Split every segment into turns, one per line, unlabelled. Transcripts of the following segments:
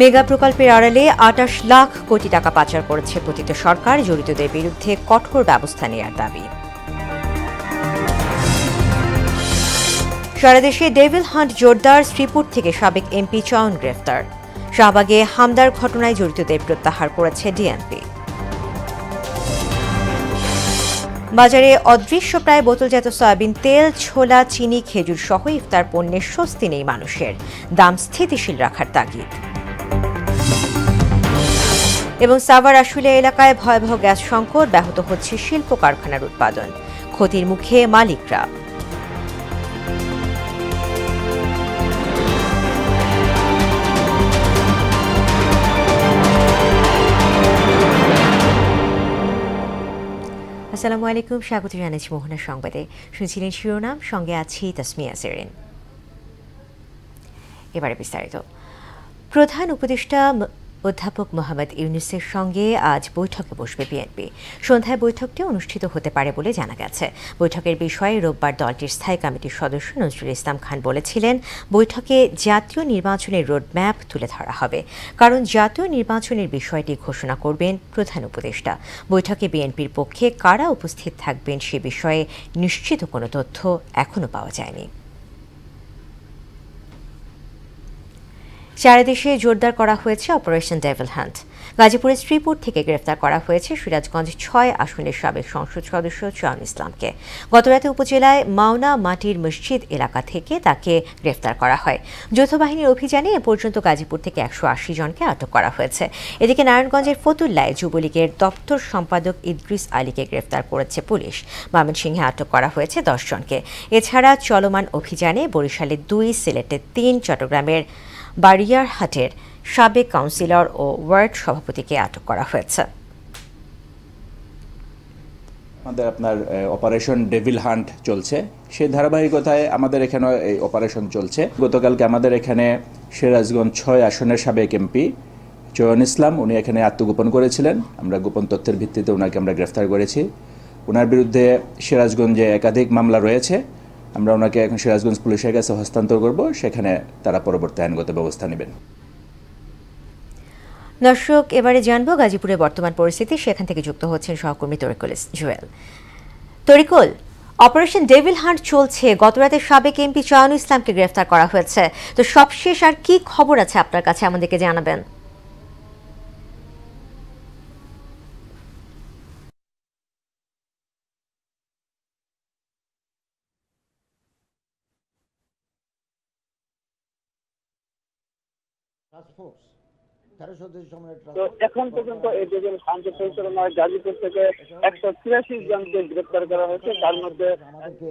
Mega প্রকল্পের আড়ালে ২৮ লাখ কোটি টাকা পাচার করেছে পতিত সরকার, জড়িতদের বিরুদ্ধে কঠোর ব্যবস্থা নেওয়ার দাবি। সারা দেশে ডেভিল হান্ট জোরদার, শ্রীপুর থেকে সাবেক এমপি চয়ন গ্রেফতার। শাহবাগে হামলার ঘটনায় জড়িতদের প্রত্যাহার করেছে ডিএমপি। বাজারে অদৃশ্য প্রায় বোতলজাত সয়াবিন তেল, ছোলা, চিনি, খেজুর সহ ইফতার পণ্যের স্বস্তি নেই মানুষের, দাম স্থিতিশীল রাখার তাগিদ। এবং সাভার আশুলিয়া এলাকায় ভয়াবহ গ্যাস সংকট, ব্যাহত হচ্ছে শিল্প কারখানার উৎপাদন, ক্ষতির মুখে মালিকরা। আসসালামু আলাইকুম, স্বাগত জানাচ্ছি মোহনা সংবাদে। শুনছিলেন শিরোনাম, সঙ্গে আছি তাসমিয়া সেরিন। এবারে বিস্তারিত। প্রধান উপদেষ্টা অধ্যাপক মোহাম্মদ ইউনূসের সঙ্গে আজ বৈঠকে বসবে বিএনপি। সন্ধ্যায় বৈঠকটি অনুষ্ঠিত হতে পারে বলে জানা গেছে। বৈঠকের বিষয়ে রোববার দলটির স্থায়ী কমিটির সদস্য নজরুল ইসলাম খান বলেছিলেন, বৈঠকে জাতীয় নির্বাচনের রোডম্যাপ তুলে ধরা হবে, কারণ জাতীয় নির্বাচনের বিষয়টি ঘোষণা করবেন প্রধান উপদেষ্টা। বৈঠকে বিএনপির পক্ষে কারা উপস্থিত থাকবেন সে বিষয়ে নিশ্চিত কোনো তথ্য এখনো পাওয়া যায়নি। সারা দেশে জোরদার করা হয়েছে অপারেশন ডেভিল হান্ট। গাজীপুরের শ্রীপুর থেকে গ্রেফতার করা হয়েছে সিরাজগঞ্জ ৬ আসনের সাবেক সংসদ সদস্য চয়ন ইসলামকে। গতরাতে উপজেলায় মাওনা মাটির মসজিদ এলাকা থেকে তাকে গ্রেফতার করা হয়। যৌথ বাহিনীর অভিযানে এ পর্যন্ত গাজীপুর থেকে ১৮০ জনকে আটক করা হয়েছে। এদিকে নারায়ণগঞ্জের ফতুল্লায় যুবলীগের দপ্তর সম্পাদক ইদ্রিস আলীকে গ্রেফতার করেছে পুলিশ। ময়মনসিংহে আটক করা হয়েছে ১০ জনকে। এছাড়া চলমান অভিযানে বরিশালের ২, সিলেটের ৩, চট্টগ্রামের বাড়িয়ারহাটের সাবেক কাউন্সিলর ও ওয়ার্ড সভাপতিকে আটক করা হয়েছে।
আমাদের অপারেশন ডেভিল হান্ট চলছে, সেই ধারাবাহিকতায় আমাদের এখানে এই অপারেশন চলছে। গতকালকে আমাদের এখানে সিরাজগঞ্জ ৬ আসনের সাবেক এমপি চয়ন ইসলাম, উনি এখানে আত্মগোপন করেছিলেন। আমরা গোপন তথ্যের ভিত্তিতে ওনাকে আমরা গ্রেফতার করেছি। ওনার বিরুদ্ধে সিরাজগঞ্জে একাধিক মামলা রয়েছে। আমরা ওনাকে এখন সিরাজগঞ্জ পুলিশের কাছে হস্তান্তর করব, সেখানে তারা পরবর্তী আইনগত ব্যবস্থা নেবেন।
দর্শক, এবারে জানবো গাজীপুরের বর্তমান পরিস্থিতি। সেখান থেকে যুক্ত হচ্ছেন সহকর্মী Tarikul Jewel. Tarikul, operation devil hunt চলছে, গতরাতে সাবেক এমপি চয়ন ইসলামকে গ্রেফতার করা হয়েছে, তো সবশেষ আর কি খবর আছে আপনার কাছে, আমাদেরকে জানাবেন।
এখন পর্যন্ত এই ডেভিল হান্ট পরিচালনায় গাজীপুর থেকে ১৮৩ জনকে গ্রেপ্তার করা হয়েছে। তার মধ্যে
আমাদেরকে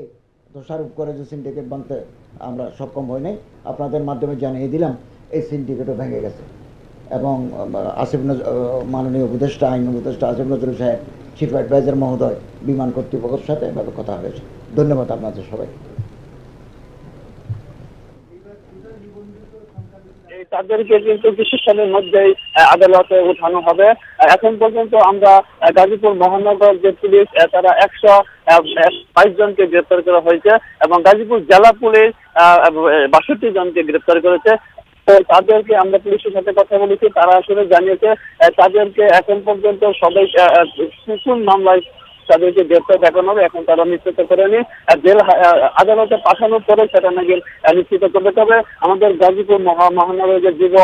দোষারোপ করে যে সিন্ডিকেট বানতে আমরা সক্ষম হই নাই, আপনাদের মাধ্যমে জানিয়ে দিলাম এই সিন্ডিকেটও ভেঙে গেছে। এবং মাননীয় উপদেষ্টা, আইন উপদেষ্টা আসিফ নজরুল সাহেব, চিফ অ্যাডভাইজার মহোদয়, বিমান কর্তৃপক্ষের সাথে এভাবে কথা হয়েছে। ধন্যবাদ আপনাদের সবাই।
তাদেরকে কিন্তু কিছুক্ষণের মধ্যেই আদালতে উঠানো হবে। এখন পর্যন্ত আমরা গাজীপুর মহানগর যে পুলিশ, তারা ১২২ জনকে গ্রেপ্তার করা হয়েছে এবং গাজীপুর জেলা পুলিশ ৬২ জনকে গ্রেপ্তার করেছে। তাদেরকে আমরা পুলিশের সাথে কথা বলেছি, তারা আসলে জানিয়েছে তাদেরকে এখন পর্যন্ত সবাই কোন মামলায় তাদেরকে গ্রেপ্তার দেখানো হবে, এখন তারা নিশ্চিত করেনি। জেল আদালতে পাঠানোর পরে সেটা নাকি নিশ্চিত করবে। তবে আমাদের গাজীপুর মহানগরের যে যুব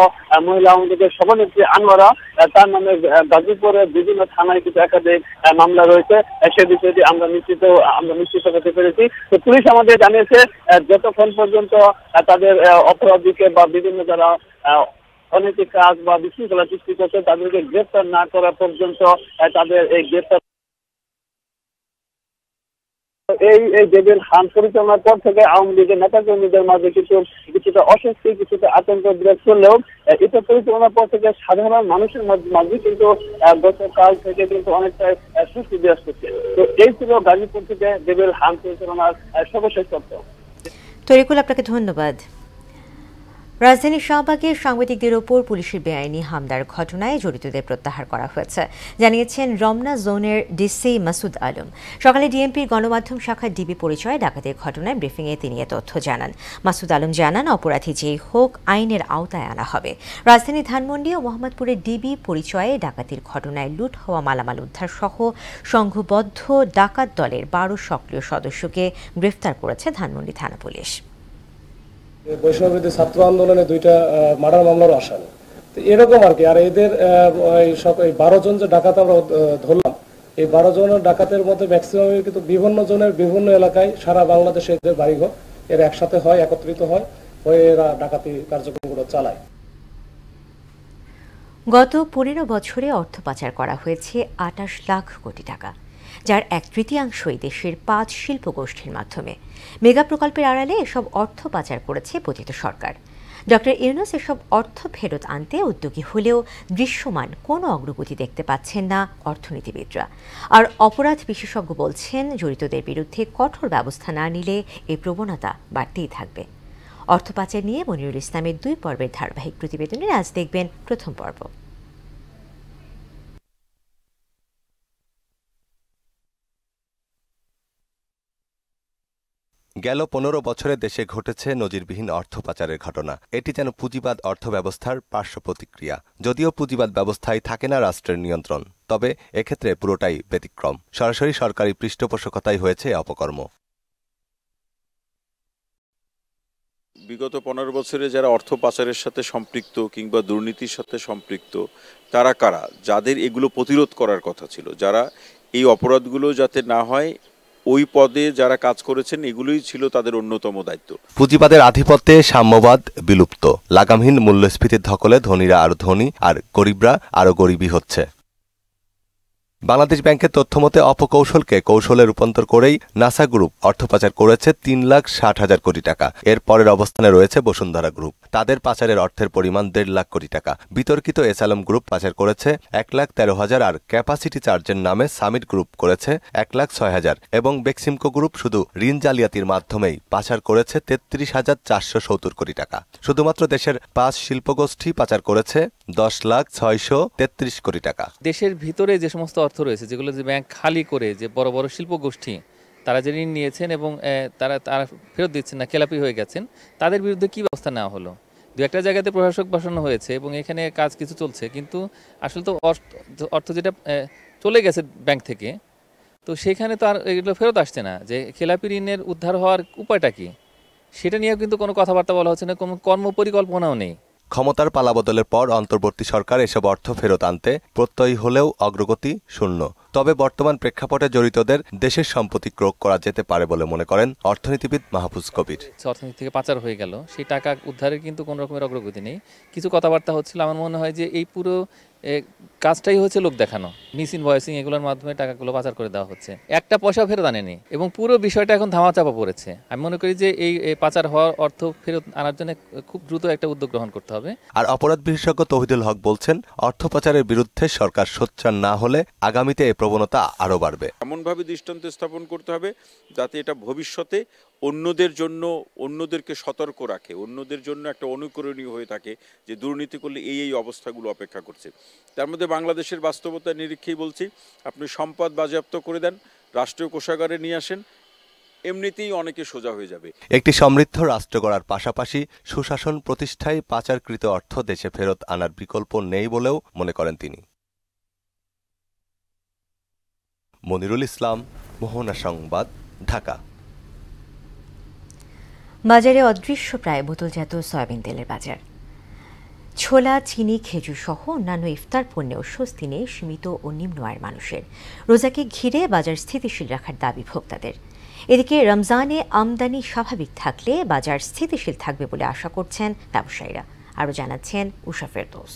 মহিলা আওয়ামী লীগের সভানেত্রী আনোয়ারা, তার নামে গাজীপুরের বিভিন্ন থানায় কিছু একাধিক মামলা রয়েছে, সে বিষয়টি আমরা নিশ্চিত করতে পেরেছি। তো পুলিশ আমাদের জানিয়েছে যতক্ষণ পর্যন্ত তাদের অপরাধীকে বা বিভিন্ন যারা অনৈতিক কাজ বা বিশৃঙ্খলা সৃষ্টি করছে তাদেরকে গ্রেপ্তার না করা পর্যন্ত তাদের এই গ্রেপ্তার এই ডেভিল হান্ট পরিচালনার পর থেকে আওয়ামী লীগের নেতাকর্মীদের মাঝে কিছুটা অস্বস্তি, কিছুটা আতঙ্ক বিরাজ করলেও এটা পরিচালনার পর থেকে সাধারণ মানুষের মাঝে কিন্তু গতকাল থেকে কিন্তু অনেকটাই স্বস্তি বিরাজ করছে। তো এই ছিল গাজীপুর থেকে ডেভিল হান্ট পরিচালনার সর্বশেষ তথ্য।
তরিকুল, আপনাকে ধন্যবাদ। রাজধানীর শাহবাগে সাংবাদিকদের ওপর পুলিশের বেআইনি হামলার ঘটনায় জড়িতদের প্রত্যাহার করা হয়েছে, জানিয়েছেন রমনা জোনের ডিসি মাসুদ আলম। সকালে ডিএমপির গণমাধ্যম শাখার ডিবি পরিচয়ে ডাকাতির ঘটনায় ব্রিফিংয়ে তিনি এ তথ্য জানান। মাসুদ আলম জানান, অপরাধী যেই হোক আইনের আওতায় আনা হবে। রাজধানী ধানমন্ডি ও মোহাম্মদপুরের ডিবি পরিচয়ে ডাকাতির ঘটনায় লুট হওয়া মালামাল উদ্ধার সহ সংঘবদ্ধ ডাকাত দলের 12 সক্রিয় সদস্যকে গ্রেফতার করেছে ধানমন্ডি থানা পুলিশ।
বৈষম্যবিরোধী ছাত্র আন্দোলনে 2টা মার্ডার মামলার আসামি, তো এরকম আর কি। আর এদের 12 জন যে ডাকাত আমরা ধরলাম, এই 12 জনের ডাকাতের মধ্যে ম্যাক্সিমাম কিন্তু বিভিন্ন জনের বিভিন্ন এলাকায় সারা বাংলাদেশে এদের বাড়িঘর, এরা একসাথে হয়, একত্রিত হয়, হয়ে এরা ডাকাতি কার্যক্রমগুলো চালায়।
গত 15 বছরে অর্থ পাচার করা হয়েছে 28 লাখ কোটি টাকা, যার 1/3 দেশের 5 শিল্প গোষ্ঠীর মাধ্যমে। মেগা প্রকল্পের আড়ালে এসব অর্থ পাচার করেছে পতিত সরকার। ডক্টর ইউনূস এসব অর্থ ফেরত আনতে উদ্যোগী হলেও দৃশ্যমান কোনো অগ্রগতি দেখতে পাচ্ছেন না অর্থনীতিবিদরা। আর অপরাধ বিশেষজ্ঞ বলছেন, জড়িতদের বিরুদ্ধে কঠোর ব্যবস্থা না নিলে এই প্রবণতা বাড়তেই থাকবে। অর্থ পাচার নিয়ে মনিরুল ইসলামের 2 পর্বের ধারাবাহিক প্রতিবেদনে আজ দেখবেন প্রথম পর্ব।
গেল 15 বছরে দেশে ঘটেছে নজিরবিহীন অর্থ পাচারের ঘটনা। এটি যেন পুঁজিবাদ অর্থ ব্যবস্থার পার্শ্ব প্রতিক্রিয়া। যদিও পুঁজিবাদ ব্যবস্থায় থাকে না রাষ্ট্রের নিয়ন্ত্রণ, তবে এক্ষেত্রে পুরোটাই ব্যতিক্রম। সরাসরি সরকারি পৃষ্ঠপোষকতাই হয়েছে অপকর্ম।
বিগত 15 বছরে যারা অর্থ পাচারের সাথে সম্পৃক্ত কিংবা দুর্নীতির সাথে সম্পৃক্ত, তারা কারা? যাদের এগুলো প্রতিরোধ করার কথা ছিল, যারা এই অপরাধগুলো যাতে না হয় ওই পদে যারা কাজ করেছেন, এগুলোই ছিল তাদের অন্যতম দায়িত্ব।
পুঁজিবাদের আধিপত্যে সাম্যবাদ বিলুপ্ত। লাগামহীন মূল্যস্ফীতির ধকলে ধনীরা আরো ধনী আর গরিবরা আরো গরিবই হচ্ছে। বাংলাদেশ ব্যাংকের তথ্যমতে অপকৌশলকে কৌশলে রূপান্তর করেই নাসা গ্রুপ অর্থ পাচার করেছে 3,60,000 কোটি টাকা। এর পরের অবস্থানে রয়েছে বসুন্ধরা গ্রুপ, তাদের পাচারের অর্থের পরিমাণ 1.5 লাখ কোটি টাকা। বিতর্কিত এসালম গ্রুপ পাচার করেছে 1,13,000 আর ক্যাপাসিটি চার্জের নামে সামিট গ্রুপ করেছে 1,06,000 এবং বেক্সিমকো গ্রুপ শুধু ঋণ জালিয়াতির মাধ্যমেই পাচার করেছে 33,470 কোটি টাকা। শুধুমাত্র দেশের 5 শিল্পগোষ্ঠী পাচার করেছে 10,633 কোটি টাকা।
দেশের ভিতরে যে সমস্ত অর্থ রয়েছে, যেগুলো যে ব্যাংক খালি করে যে বড় বড় শিল্পগোষ্ঠী তারা যে ঋণ নিয়েছেন এবং তারা ফেরত দিচ্ছেন না, খেলাপি হয়ে গেছেন, তাদের বিরুদ্ধে কি ব্যবস্থা নেওয়া হলো? 2-1টা জায়গাতে প্রশাসক বসানো হয়েছে এবং এখানে কাজ কিছু চলছে, কিন্তু আসলে তো অর্থ যেটা চলে গেছে ব্যাংক থেকে, তো সেখানে তো আর এগুলো ফেরত আসছে না। যে খেলাপি ঋণের উদ্ধার হওয়ার উপায়টা কি, সেটা নিয়েও কিন্তু কোনো কথাবার্তা বলা হচ্ছে না, কোনো কর্মপরিকল্পনাও নেই।
ক্ষমতার পালাবদলের পর অন্তর্বর্তী সরকার এসব অর্থ ফেরত আনতে প্রত্যয়ী হলেও অগ্রগতি শূন্য। তবে বর্তমান প্রেক্ষাপটে জড়িতদের দেশের সম্পত্তি ক্রয় করা যেতে পারে বলে মনে করেন অর্থনীতিবিদ মাহফুজ কবির।
অর্থনীতি থেকে পাচার হয়ে গেল, সেই টাকা উদ্ধারের কিন্তু কোনো রকমের অগ্রগতি নেই। কিছু কথাবার্তা হচ্ছিল, আমার মনে হয় যে এই পুরো কাজটাই হচ্ছে লোক দেখানো, মিস ইনভয়েসিং, এগুলোর মাধ্যমে টাকাগুলো পাচার করে দেওয়া হচ্ছে। একটা পয়সা ফেরত আনেনি এবং পুরো বিষয়টা এখন ধামাচাপা পড়েছে। আমি মনে করি যে এই পাচার হওয়ার অর্থ ফেরত আনার জন্য খুব দ্রুত একটা উদ্যোগ গ্রহণ করতে হবে।
আর অপরাধ বিশেষজ্ঞ তৌহিদুল হক বলছেন, অর্থ পাচারের বিরুদ্ধে সরকার সোচ্চার না হলে আগামীতে এই প্রবণতা আরো বাড়বে।
এমনভাবে দৃষ্টান্ত স্থাপন করতে হবে যাতে এটা ভবিষ্যতে অন্যদের জন্য, অন্যদেরকে সতর্ক রাখে, অন্যদের জন্য একটা অনুকরণীয় হয়ে থাকে যে দুর্নীতি করলে এই অবস্থাগুলো অপেক্ষা করছে। তার মধ্যে বাংলাদেশের বাস্তবতার নিরীক্ষেই বলছি, আপনি সম্পদ বাজেয়াপ্ত করে দেন, রাষ্ট্রীয় কোষাগারে নিয়ে আসেন, এমনিতেই অনেকে সোজা হয়ে যাবে।
একটি সমৃদ্ধ রাষ্ট্র গড়ার পাশাপাশি সুশাসন প্রতিষ্ঠায় পাচারকৃত অর্থ দেশে ফেরত আনার বিকল্প নেই বলেও মনে করেন তিনি। মনিরুল ইসলাম, মোহনা সংবাদ, ঢাকা।
বাজারে অদৃশ্য প্রায় বোতলজাত সয়াবিন তেলের বাজার। ছোলা, চিনি, খেজুর সহ অন্যান্য ইফতার পণ্যেও স্বস্তি নেই সীমিত ও নিম্ন আয়ের মানুষের। রোজাকে ঘিরে বাজার স্থিতিশীল রাখার দাবি ভোক্তাদের। এদিকে রমজানে আমদানি স্বাভাবিক থাকলে বাজার স্থিতিশীল থাকবে বলে আশা করছেন ব্যবসায়ীরা। আরও জানাচ্ছেন উষা ফেরদৌস।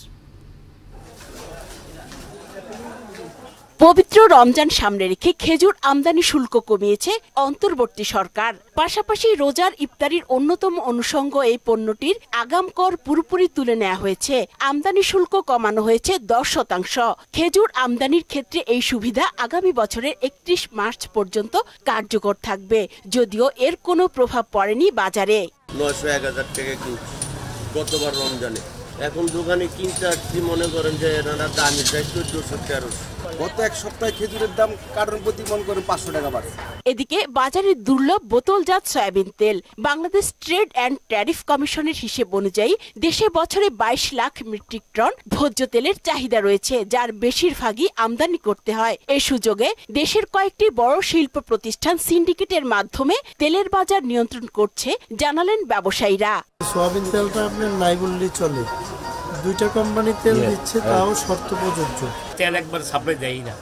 পবিত্র রমজান সামনে রেখে খেজুর আমদানি শুল্ক কমিয়েছে অন্তর্বর্তী সরকার। পাশাপাশি রোজার ইফতারির অন্যতম অনুষঙ্গ এই পণ্যটির আগাম কর পুরোপুরি তুলে নেওয়া হয়েছে। আমদানি শুল্ক কমানো হয়েছে 10%। খেজুর আমদানির ক্ষেত্রে এই সুবিধা আগামী বছরের 31 মার্চ পর্যন্ত কার্যকর থাকবে, যদিও এর কোনো প্রভাব পড়েনি বাজারে।
900-1000 টাকা গতবার রমজানে। এখন দোকানে কিনতে আসছি, মনে করেন যে এনারা দামি চাই 1400-1300।
গত এক সপ্তাহে খেজুরের দাম কার্টন প্রতি মনে করেন 500 টাকা বাড়ছে।
এদিকে বাজারে দুর্লভ বোতলজাত সয়াবিন তেল। বাংলাদেশ ট্রেড অ্যান্ড ট্যারিফ কমিশনের হিসেব অনুযায়ী দেশে বছরে 22 লাখ মেট্রিক টন ভোজ্য তেলের চাহিদা রয়েছে, যার বেশিরভাগই আমদানি করতে হয়। এই সুযোগে দেশের কয়েকটি বড় শিল্প প্রতিষ্ঠান সিন্ডিকেটের মাধ্যমে তেলের বাজার নিয়ন্ত্রণ করছে জানালেন ব্যবসায়ীরা।
সয়াবিন তেলটা আপনার নাই বললেই চলে, দুইটা কোম্পানি তেল দিচ্ছে, তাও শর্ত প্রযোজ্য।
তেল একবার সাপ্লাই দেয় না,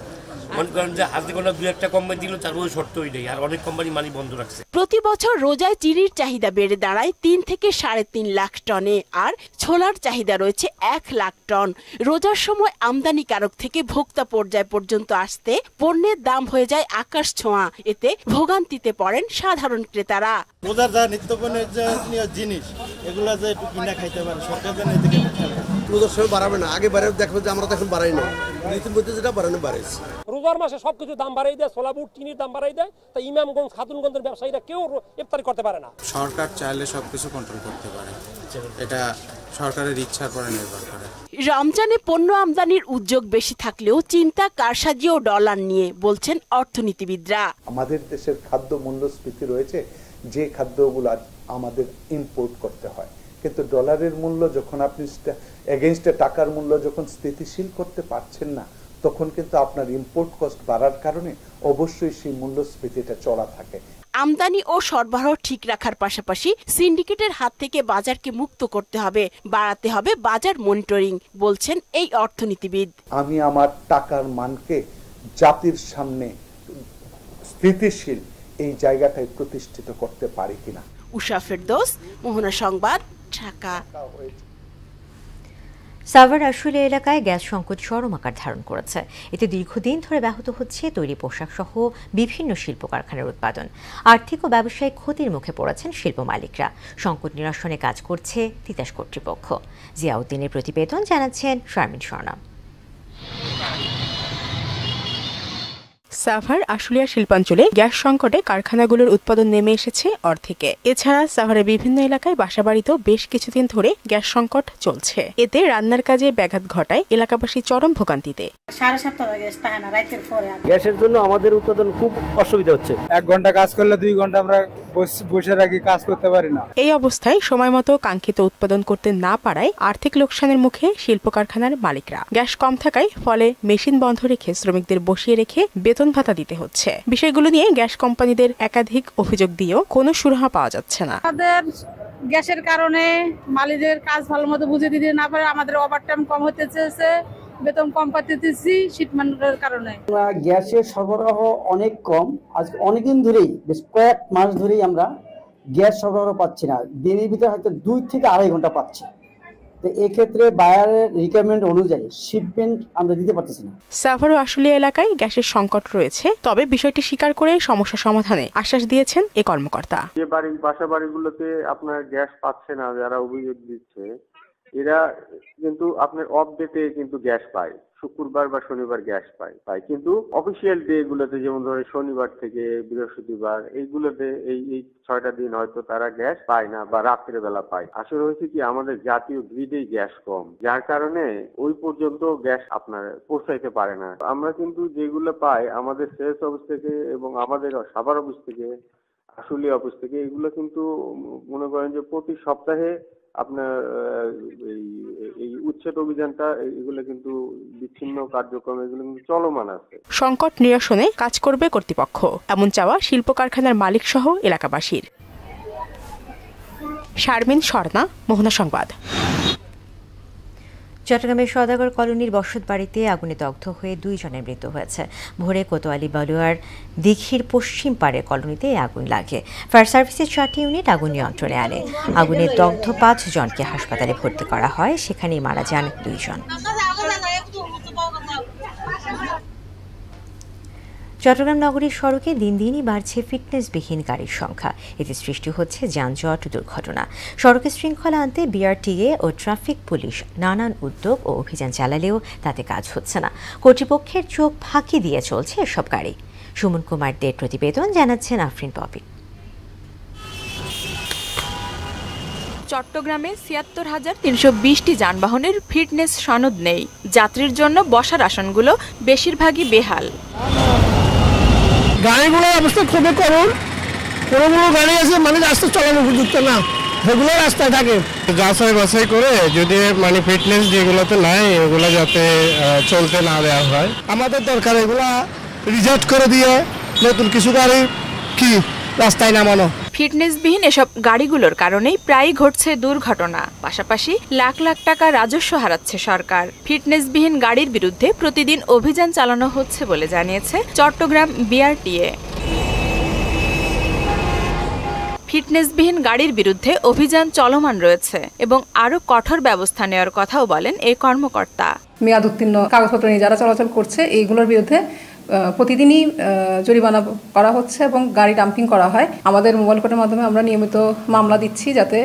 মনে করেন যে হাতে কোনো দুই একটা কোম্পানি দিল, তার ওই শর্তই নেই, আর অনেক কোম্পানি মানি বন্ধ রাখছে।
প্রতি বছর রোজায় চিনির চাহিদা বেড়ে দাঁড়ায় 3 থেকে 3.5 লাখ টনে, আর ছোলার চাহিদা রয়েছে 1 লাখ টন। রোজার সময় আমদানিকারক থেকে ভোক্তা পর্যায় পর্যন্ত আসতে পণ্যের দাম হয়ে যায় আকাশ ছোঁয়া। এতে ভোগান্তিতে পড়েন সাধারণ ক্রেতারা।
রোজার যা নিত্যপণ্যের যে জিনিস, এগুলা যে একটু কিনা খাইতে পারে, সরকার যেন এদিকে
রোজার সময় বাড়াবে না, আগে বাড়াবে, দেখবে যে আমরা তো এখন বাড়াই না, ইতিমধ্যে যেটা বাড়ানো বাড়াইছে।
রোজার মাসে সবকিছু দাম বাড়াই দেয়, ছোলা বুট চিনির দাম বাড়াই দেয়, তাই ইমামগঞ্জ খাতুনগঞ্জের ব্যবসায়ীরা কেউ ইফতারি করতে পারে না।
সরকার চাইলে সবকিছু কন্ট্রোল করতে পারে, এটা সরকারের ইচ্ছার পরে নির্ভর করে।
রমজানে পণ্য আমদানির উদ্যোগ বেশি থাকলেও চিন্তা কারসাজি ও ডলার নিয়ে, বলছেন অর্থনীতিবিদরা।
আমাদের দেশের খাদ্য মূল্যস্ফীতি রয়েছে, যে খাদ্যগুলো আমাদের ইম্পোর্ট করতে হয়, কিন্তু ডলারের মূল্য যখন আপনি এগেইনস্টে টাকার মূল্য যখন স্থিতিশীল করতে পারছেন না, তখন কিন্তু আপনার ইম্পোর্ট কস্ট বাড়ার কারণে অবশ্যই সেই মূল্যস্ফীতিটা চড়া থাকে।
আমদানি ও সরবরাহ ঠিক রাখার পাশাপাশি সিন্ডিকেটের হাত থেকে বাজারকে মুক্ত করতে হবে, বাড়াতে হবে বাজার মনিটরিং, বলছেন এই অর্থনীতিবিদ।
আমি আমার টাকার মানকে জাতির সামনে স্থিতিশীল এই জায়গাটায় প্রতিষ্ঠিত করতে পারি কিনা।
উষা ফেরদৌস, মোহনা সংবাদ, ঢাকা।
সাভার আশুলিয়া এলাকায় গ্যাস সংকট চরম আকার ধারণ করেছে। এতে দীর্ঘদিন ধরে ব্যাহত হচ্ছে তৈরি পোশাক সহ বিভিন্ন শিল্প কারখানার উৎপাদন। আর্থিক ও ব্যবসায়িক ক্ষতির মুখে পড়েছেন শিল্প মালিকরা। সংকট নিরসনে কাজ করছে তিতাস কর্তৃপক্ষ। জিয়াউদ্দিনের প্রতিবেদন, জানাচ্ছেন শারমিন স্বর্ণা।
সাভার আশুলিয়া শিল্পাঞ্চলে গ্যাস সংকটে কারখানাগুলোর উৎপাদন নেমে এসেছে অর্ধেকে। এছাড়া সাভারের বিভিন্ন এলাকায় বাসাবাড়িতেও বেশ কিছুদিন ধরে গ্যাস সংকট চলছে। এতে রান্নার কাজে ব্যাঘাত ঘটায় এলাকাবাসী চরম ভোগান্তিতে।
গ্যাসের জন্য আমাদের উৎপাদন খুব অসুবিধা হচ্ছে।
1 ঘন্টা কাজ করলে 2 ঘন্টা আমরা বসে রাখি, কাজ করতে পারি না।
এই অবস্থায় সময় মতো কাঙ্ক্ষিত উৎপাদন করতে না পারায় আর্থিক লোকসানের মুখে শিল্প কারখানার মালিকরা। গ্যাস কম থাকায় ফলে মেশিন বন্ধ রেখে শ্রমিকদের বসিয়ে রেখে বেতন ভাতা দিতে হচ্ছে। বিষয়গুলো নিয়ে গ্যাস কোম্পানিদের একাধিক অভিযোগ দিয়েও কোনো সুরাহা পাওয়া যাচ্ছে না।
গ্যাসের কারণে মালিকদের কাজ ভালো মতো বুঝে দিতে না পারে, আমাদের ওভারটাইম কম হতে চেয়েছে, বেতন কম পাইতেছি শীতমানের কারণে।
গ্যাসের সরবরাহ অনেক কম, আজ অনেকদিন ধরেই, বেশ কয়েক মাস ধরেই আমরা গ্যাস সরবরাহ পাচ্ছি না। দিনের ভিতরে হয়তো 2 থেকে 2.5 ঘন্টা পাচ্ছি। তো এক্ষেত্রে বায়ারের রিকোয়ারমেন্ট অনুযায়ী শিপমেন্ট আমরা দিতে পারতেছি না।
সাভার ও আশুলিয়া এলাকায় গ্যাসের সংকট রয়েছে, তবে বিষয়টি স্বীকার করে সমস্যা সমাধানে আশ্বাস দিয়েছেন এই কর্মকর্তা।
যে বাসা বাড়িগুলোতে আপনার গ্যাস পাচ্ছে না, যারা অভিযোগ দিচ্ছে, এরা কিন্তু আপনার অফ ডেতে কিন্তু গ্যাস পায়, শুক্রবার বা শনিবার গ্যাস পায়, কিন্তু অফিসিয়াল ডে গুলোতে, যেমন ধরে শনিবার থেকে বৃহস্পতিবার, এইগুলোতে এই 6টা দিন হয়তো তারা গ্যাস পায় না বা রাত্রে বেলা পায়। আসলে হয়েছে কি, আমাদের জাতীয় গ্রিডে গ্যাস কম, যার কারণে ওই পর্যন্ত গ্যাস আপনার পৌঁছাইতে পারে না। আমরা কিন্তু যেগুলো পাই আমাদের সেলস অফিস থেকে এবং আমাদের সাভার অফিস থেকে, আশুলিয়া অফিস থেকে, এগুলো কিন্তু মনে করেন যে প্রতি সপ্তাহে আপনার এই উচ্ছেদ অভিযানটা, এগুলো কিন্তু বিচ্ছিন্ন কার্যক্রম, এগুলো কিন্তু চলমান আছে।
সংকট নিরসনে কাজ করবে কর্তৃপক্ষ, এমন চাওয়া শিল্প কারখানার মালিক সহ এলাকাবাসীর। শারমিন স্বর্ণা, মোহনা সংবাদ।
চট্টগ্রামের সওদাগর কলোনির বসত বাড়িতে আগুনে দগ্ধ হয়ে 2 জনের মৃত্যু হয়েছে। ভোরে কোতোয়ালি বালুয়ার দিঘির পশ্চিম পাড়ে কলোনিতে আগুন লাগে। ফায়ার সার্ভিসের 4টি ইউনিট আগুন নিয়ন্ত্রণে আনে। আগুনে দগ্ধ 5 জনকে হাসপাতালে ভর্তি করা হয়, সেখানেই মারা যান 2 জন। চট্টগ্রাম নগরীর সড়কে দিন দিনই বাড়ছে ফিটনেসবিহীন গাড়ির সংখ্যা। এতে সৃষ্টি হচ্ছে যানজট, দুর্ঘটনা। সড়কে শৃঙ্খলা আনতে বিআরটিএ ও ট্রাফিক পুলিশ নানান উদ্যোগ ও অভিযান চালালেও তাতে কাজ হচ্ছে না। কর্তৃপক্ষের চোখ ফাঁকি দিয়ে চলছে এসব গাড়ি। সুমন কুমার দের প্রতিবেদন, জানাচ্ছেন আফরিন পপি।
চট্টগ্রামে ৭৬,৩২০টি যানবাহনের ফিটনেস সনদ নেই। যাত্রীর জন্য বসার আসনগুলো বেশিরভাগই বেহাল।
গাড়িগুলোর অবস্থা খুবই করুণ। কোনো গাড়ি আছে মানে রাস্তা চলানোর উপযুক্ত না, সেগুলো রাস্তায় থাকে। যাচাই বাছাই করে যদি মানে ফিটনেস যেগুলোতে নাই ওগুলো যাতে চলতে না দেওয়া হয়। আমাদের দরকার এগুলা রিজেক্ট করে দিয়ে নতুন কিছু গাড়ি কি রাস্তায় নামানো।
ফিটনেসবিহীন এসব গাড়িগুলোর কারণেই প্রায়ই ঘটছে দুর্ঘটনা। পাশাপাশি লাখ লাখ টাকা রাজস্ব হারাচ্ছে সরকার। ফিটনেসবিহীন গাড়ির বিরুদ্ধে প্রতিদিন অভিযান চালানো হচ্ছে বলে জানিয়েছে চট্টগ্রাম বিআরটিএ। ফিটনেসবিহীন গাড়ির বিরুদ্ধে অভিযান চলমান রয়েছে এবং আরও কঠোর ব্যবস্থা নেওয়ার কথাও বলেন এই কর্মকর্তা।
মেয়াদ উত্তীর্ণ কাগজপত্র নিয়ে যারা চলাচল করছে এইগুলোর বিরুদ্ধে প্রতিদিনই জরিমানা করা হচ্ছে এবং গাড়ি ডাম্পিং করা হয়। আমাদের মোবাইল কোর্টের মাধ্যমে আমরা নিয়মিত মামলা দিচ্ছি যাতে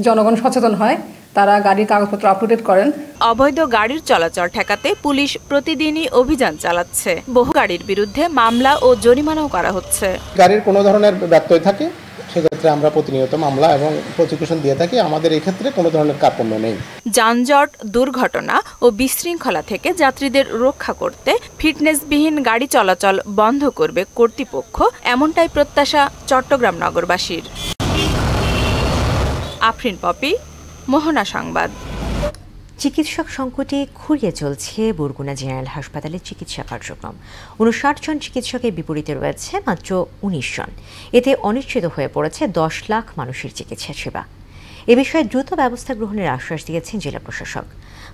জনগণ সচেতন হয়, তারা গাড়ির কাগজপত্র আপ টু ডেট করেন।
অবৈধ গাড়ির চলাচল ঠেকাতে পুলিশ প্রতিদিনই অভিযান চালাচ্ছে। বহু গাড়ির বিরুদ্ধে মামলা ও জরিমানাও করা হচ্ছে।
গাড়ির কোনো ধরনের ব্যত্যয় থাকে সেক্ষেত্রে আমরা প্রতিনিয়ত মামলা এবং প্রসিকিউশন দিয়ে থাকি। আমাদের এই ক্ষেত্রে কোনো ধরনের কার্পণ্য নেই।
যানজট, দুর্ঘটনা ও বিশৃঙ্খলা থেকে যাত্রীদের রক্ষা করতে ফিটনেসবিহীন গাড়ি চলাচল বন্ধ করবে কর্তৃপক্ষ, এমনটাই প্রত্যাশা চট্টগ্রাম নগরবাসীর। আফরিন পপি, মোহনা সংবাদ।
চিকিৎসক সংকটে খুঁড়িয়ে চলছে বরগুনা জেনারেল হাসপাতালের চিকিৎসা কার্যক্রম। 59 জন চিকিৎসকের বিপরীতে রয়েছে মাত্র 19 জন। এতে অনিশ্চিত হয়ে পড়েছে 10 লাখ মানুষের চিকিৎসা সেবা। এ বিষয়ে দ্রুত ব্যবস্থা গ্রহণের আশ্বাস দিয়েছেন জেলা প্রশাসক।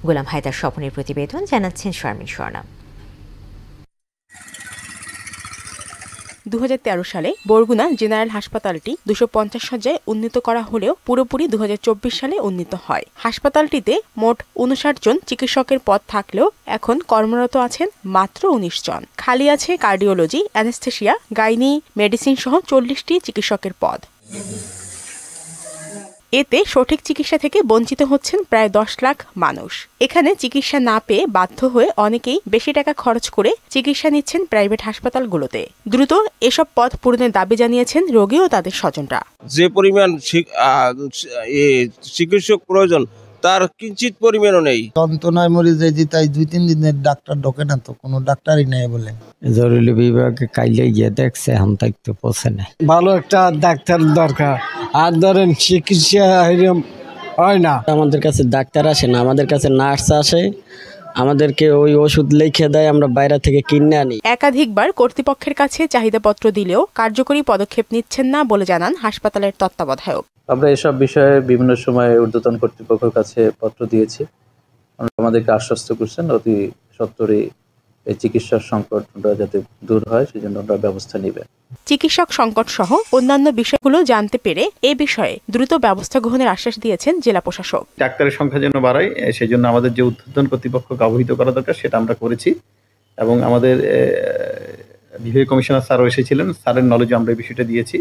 গোলাম হায়দার স্বপনের প্রতিবেদন, জানাচ্ছেন শারমিন স্বর্ণা।
2013 সালে বরগুনা জেনারেল হাসপাতালটি 250 শয্যায় উন্নীত করা হলেও পুরোপুরি 2024 সালে উন্নীত হয়। হাসপাতালটিতে মোট 59 জন চিকিৎসকের পদ থাকলেও এখন কর্মরত আছেন মাত্র 19 জন। খালি আছে কার্ডিওলজি, অ্যানেস্থেশিয়া, গাইনি, মেডিসিন সহ 40টি চিকিৎসকের পদ। এতে সঠিক চিকিৎসা থেকে বঞ্চিত হচ্ছেন প্রায় 10 লাখ মানুষ। এখানে চিকিৎসা না পেয়ে বাধ্য হয়ে অনেকেই বেশি টাকা খরচ করে চিকিৎসা নিচ্ছেন প্রাইভেট হাসপাতালগুলোতে। দ্রুত এসব পদ পূরণের দাবি জানিয়েছেন রোগী ও তাদের স্বজনরা।
যে পরিমাণ চিকিৎসক প্রয়োজন তার কিঞ্চিত পরিমাণও নেই।
যন্ত্রণায় মরে যায় যে তাই 2-3 দিনের ডাক্তার ঢোকে না, তো কোনো ডাক্তারই নেই বলে।
জরুরি বিভাগে কাইলে গিয়ে দেখছে এখন তাই তো পৌঁছে নেই।
ভালো একটা ডাক্তার দরকার, আর ধরেন চিকিৎসা হয় না।
আমাদের কাছে ডাক্তার আসে না, আমাদের কাছে নার্স আসে, আমাদেরকে ওই ওষুধ লিখে দেয়, আমরা বাইরে থেকে কিনে আনি।
একাধিকবার কর্তৃপক্ষের কাছে চাহিদাপত্র দিলেও কার্যকরী পদক্ষেপ নিচ্ছেন না বলে জানান হাসপাতালের তত্ত্বাবধায়ক।
আমরা এসব বিষয়ে বিভিন্ন সময়ে ঊর্ধ্বতন কর্তৃপক্ষের কাছে পত্র দিয়েছি। আমাদেরকে আশ্বস্ত করছেন অতি সত্বরই এই চিকিৎসার সংকট যাতে দূর হয় সেজন্য আমরা ব্যবস্থা নেবে।
চিকিৎসক সংকট সহ অন্যান্য বিষয়গুলো জানতে পেরে এ বিষয়ে দ্রুত ব্যবস্থা গ্রহণের আশ্বাস দিয়েছেন জেলা প্রশাসক।
ডাক্তারের সংখ্যা যেন বাড়ায় সেই জন্য আমাদের যে ঊর্ধ্বতন কর্তৃপক্ষকে অবহিত করা দরকার সেটা আমরা করেছি এবং আমাদের বিভাগীয় কমিশনার স্যারও এসেছিলেন, স্যারের নলেজে আমরা এই বিষয়টা দিয়েছি।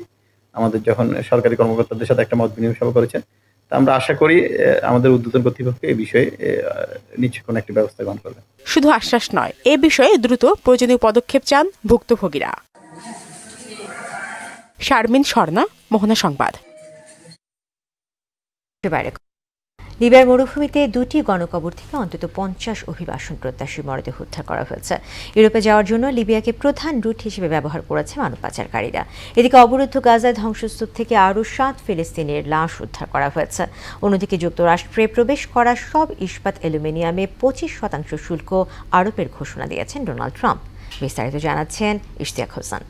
আমাদের যখন সরকারি কর্মকর্তাদের সাথে একটা মত বিনিময় সভা করেছেন, তা আমরা আশা করি আমাদের ঊর্ধ্বতন কর্তৃপক্ষ এই বিষয়ে নিশ্চয়ই কোনো একটি ব্যবস্থা গ্রহণ করবে।
শুধু আশ্বাস নয়, এ বিষয়ে দ্রুত প্রয়োজনীয় পদক্ষেপ চান ভুক্তভোগীরা। শারমিন স্বর্ণা, মোহনা সংবাদ।
লিবিয়ার মরুভূমিতে 2টি গণকবর থেকে অন্তত 50 অভিবাসন প্রত্যাশীর মরদেহ উদ্ধার করা হয়েছে। ইউরোপে যাওয়ার জন্য লিবিয়াকে প্রধান রুট হিসেবে ব্যবহার করেছে মানব পাচারকারীরা। এদিকে অবরুদ্ধ গাজায় ধ্বংসস্তূপ থেকে আরও 7 ফিলিস্তিনের লাশ উদ্ধার করা হয়েছে। অন্যদিকে যুক্তরাষ্ট্রে প্রবেশ করা সব ইস্পাত অ্যালুমিনিয়ামে 25% শুল্ক আরোপের ঘোষণা দিয়েছেন ডোনাল্ড ট্রাম্প। বিস্তারিত জানাচ্ছেন ইশতিয়াক হোসেন।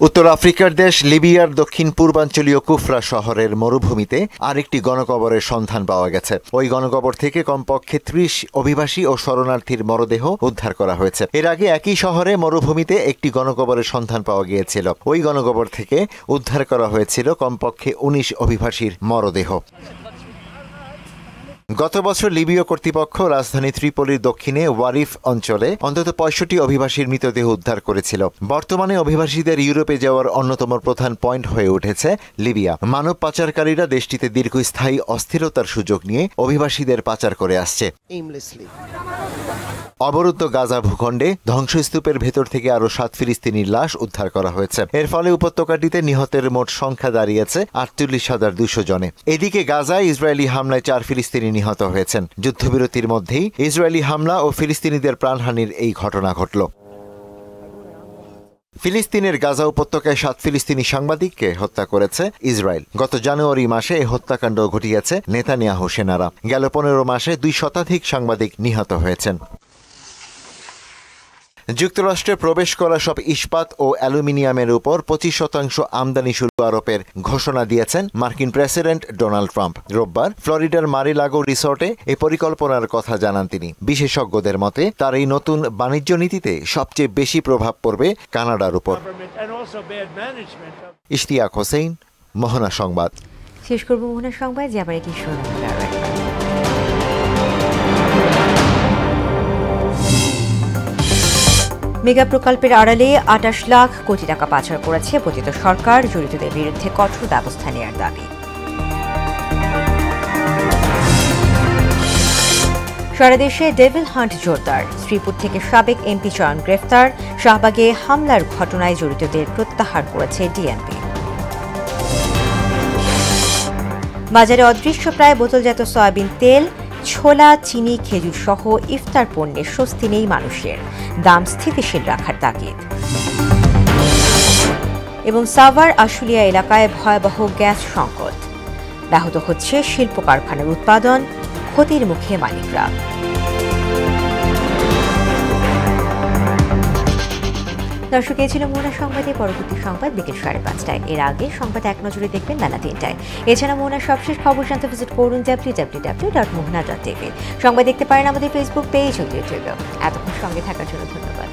উত্তর আফ্রিকার দেশ লিবিয়ার দক্ষিণ পূর্বাঞ্চলীয় কুফরা শহরের মরুভূমিতে আরেকটি গণকবরের সন্ধান পাওয়া গেছে। ওই গণকবর থেকে কমপক্ষে 30 অভিবাসী ও শরণার্থীর মরদেহ উদ্ধার করা হয়েছে। এর আগে একই শহরে মরুভূমিতে একটি গণকবরের সন্ধান পাওয়া গিয়েছিল। ওই গণকবর থেকে উদ্ধার করা হয়েছিল কমপক্ষে 19 অভিবাসীর মরদেহ। গত বছর লিবীয় কর্তৃপক্ষ রাজধানী ত্রিপোলির দক্ষিণে ওয়ারিফ অঞ্চলে অন্তত 65 অভিবাসীর মৃতদেহ উদ্ধার করেছিল। বর্তমানে অভিবাসীদের ইউরোপে যাওয়ার অন্যতম প্রধান পয়েন্ট হয়ে উঠেছে লিবিয়া। মানব পাচারকারীরা দেশটিতে দীর্ঘস্থায়ী অস্থিরতার সুযোগ নিয়ে অভিবাসীদের পাচার করে আসছে। অবরুদ্ধ গাজা ভূখণ্ডে ধ্বংসস্তূপের ভেতর থেকে আরো 7 ফিলিস্তিনির লাশ উদ্ধার করা হয়েছে। এর ফলে উপত্যকাটিতে নিহতের মোট সংখ্যা দাঁড়িয়েছে 48,200 জনে। এদিকে গাজায় ইসরায়েলি হামলায় 4 ফিলিস্তিনি নিহত হয়েছেন। যুদ্ধবিরতির মধ্যেই ইসরায়েলি হামলা ও ফিলিস্তিনিদের প্রাণহানির এই ঘটনা ঘটল। ফিলিস্তিনের গাজা উপত্যকায় 7 ফিলিস্তিনি সাংবাদিককে হত্যা করেছে ইসরায়েল। গত জানুয়ারি মাসে এই হত্যাকাণ্ড ঘটিয়েছে নেতানিয়াহু সেনারা। গেল 15 মাসে 2 শতাধিক সাংবাদিক নিহত হয়েছেন। যুক্তরাষ্ট্রে প্রবেশ করা সব ইস্পাত ও অ্যালুমিনিয়ামের উপর 25% আমদানি শুল্ক আরোপের ঘোষণা দিয়েছেন মার্কিন প্রেসিডেন্ট ডোনাল্ড ট্রাম্প। রোববার ফ্লোরিডার মারি-লাগো রিসোর্টে এই পরিকল্পনার কথা জানান তিনি। বিশেষজ্ঞদের মতে তার এই নতুন বাণিজ্য নীতিতে সবচেয়ে বেশি প্রভাব পড়বে কানাডার উপর। ইশতিয়াক হোসেন, মোহনা সংবাদ।
শেষ করব মোহনা সংবাদ, যে আবার কি শুনুন। মেগা প্রকল্পের আড়ালে 28 লাখ কোটি টাকা পাচার করেছে পতিত সরকার। জড়িতদের বিরুদ্ধে কঠোর ব্যবস্থা নেওয়ার দাবি। সারা দেশে ডেভিল হান্ট জোরদার। শ্রীপুর থেকে সাবেক এমপি চয়ন গ্রেফতার। শাহবাগে হামলার ঘটনায় জড়িতদের প্রত্যাহার করেছে ডিএমপি। বাজারে অদৃশ্য প্রায় বোতলজাত সয়াবিন তেল, ছোলা, চিনি, খেজুর সহ ইফতার পণ্যের স্বস্তি নেই মানুষের। দাম স্থিতিশীল রাখার তাগিদ। এবং সাভার আশুলিয়া এলাকায় ভয়াবহ গ্যাস সংকট। ব্যাহত হচ্ছে শিল্প কারখানার উৎপাদন, ক্ষতির মুখে মালিকরা। দর্শক, এই ছিল মোহনা সংবাদে। পরবর্তী সংবাদ বিকেল 5:30টায়। এর আগে সংবাদ এক নজরে দেখবেন বেলা 3টায়। এছাড়া মোহনার সবশেষ খবর জানতে ভিজিট করুন www.mohana.tv। সংবাদ দেখতে পারেন আমাদের ফেসবুক পেজ ও ইউটিউবে। এতক্ষণ সঙ্গে থাকার জন্য ধন্যবাদ।